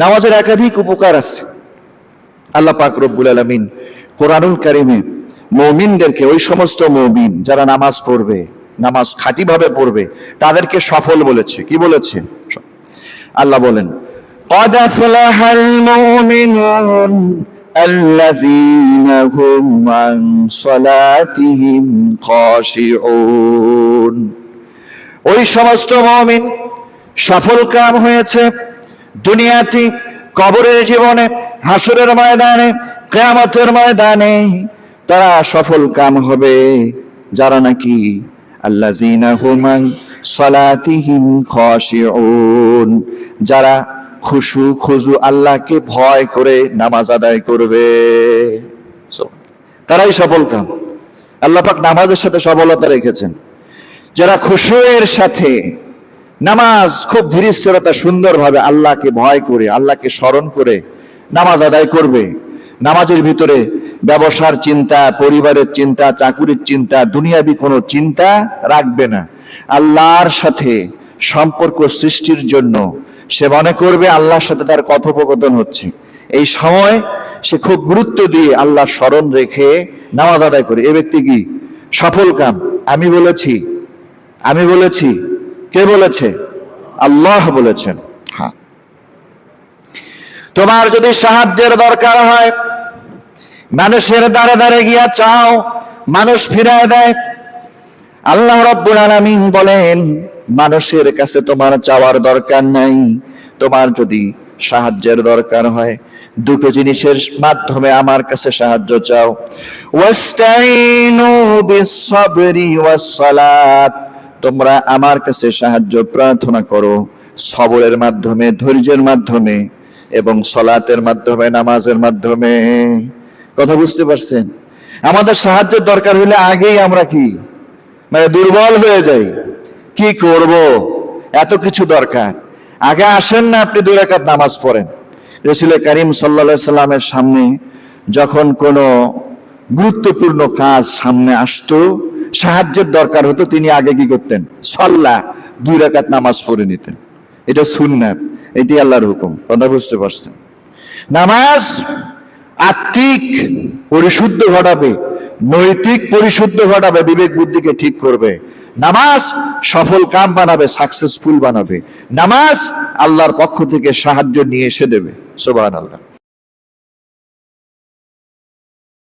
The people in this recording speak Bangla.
নামাজের একাধিক উপকার আছে। আল্লাহ পাক রব্বুল আলামিন কোরআনুল কারীমে মুমিনদেরকে, ওই সমস্ত মুমিন যারা নামাজ পড়বে, নামাজ খাঁটিভাবে পড়বে, তাদেরকে সফল বলেছে। কি বলেছে? আল্লাহ বলেন, قد أفلح المؤمنون الذين هم عن صلاتهم خاشعون। ওই সমস্ত মুমিন সফল কাম হয়েছে দুনিয়াতে, কবরের জীবনে, হাসরের ময়দানে, কিয়ামতের ময়দানে তারা সফল কাম হবে যারা নাকি আল্লাযীনা হুম আন সালাতিহিম খাশিউন, যারা খুশু খুজু আল্লাহকে ভয় করে নামাজ আদায় করবে, তারাই সফল কাম। আল্লাহ পাক নামাজের সাথে সফলতা রেখেছেন। যারা খুশুয়ের সাথে নামাজ খুব ধীরস্থিরতা সুন্দরভাবে আল্লাহকে ভয় করে, আল্লাহকে স্মরণ করে নামাজ আদায় করবে, নামাজের ভিতরে ব্যবসার চিন্তা, পরিবারের চিন্তা, চাকুরির চিন্তা, দুনিয়াবি কোনো চিন্তা রাখবে না, আল্লাহর সাথে সম্পর্ক সৃষ্টির জন্য সে মনে করবে আল্লাহর সাথে তার কথোপকথন হচ্ছে। এই সময় সে খুব গুরুত্ব দিয়ে আল্লাহর স্মরণ রেখে নামাজ আদায় করে, এ ব্যক্তি কি সফল কাম। আমি বলেছি, কে বলেছে? আল্লাহ বলেছেন। হ্যাঁ, তোমার যদি সাহায্যের দরকার হয়, মানুষের দ্বারে দ্বারে গিয়া চাও, মানুষ ফিরায় দেয়। আল্লাহ রাব্বুল আলামিন বলেন, মানুষের কাছে তোমার চাওয়ার দরকার নাই। তোমার যদি সাহায্যের দরকার হয়, দুটো জিনিসের মাধ্যমে আমার কাছে সাহায্য চাও। ওয়াস্তাইনু বিস-সাবরি ওয়াস-সালাত, তোমরা আমার কাছে সাহায্য প্রার্থনা করো সবরের মাধ্যমে, ধৈর্যের মাধ্যমে এবং সালাতের মাধ্যমে, নামাজের মাধ্যমে। কথা বুঝতে পারছেন? আমাদের সাহায্যের দরকার হলে আগেই আমরা কি দুর্বল হয়ে যাই। কি করব, এত কিছু দরকার। আগে আসেন না আপনি 2 রাকাত নামাজ পড়েন। রাসূল করিম সাল্লাল্লাহু আলাইহি সাল্লামের সামনে যখন কোনো গুরুত্বপূর্ণ কাজ সামনে আসতো, সাহায্যের দরকার হতো, তিনি আগে কি করতেন? সাল্লাহ 2 রাকাত নামাজ পড়ে নিতেন। এটা সুন্নাত, এটি আল্লাহর হুকুম। কথা বুঝতে পারছেন? নামাজ আত্মিক পরিশুদ্ধ ঘটাবে, নৈতিক পরিশুদ্ধ ঘটাবে, বিবেক বুদ্ধিকে ঠিক করবে। নামাজ সফল কাম বানাবে, সাকসেসফুল বানাবে। নামাজ আল্লাহর পক্ষ থেকে সাহায্য নিয়ে এসে দেবে। সুবহানাল্লাহ।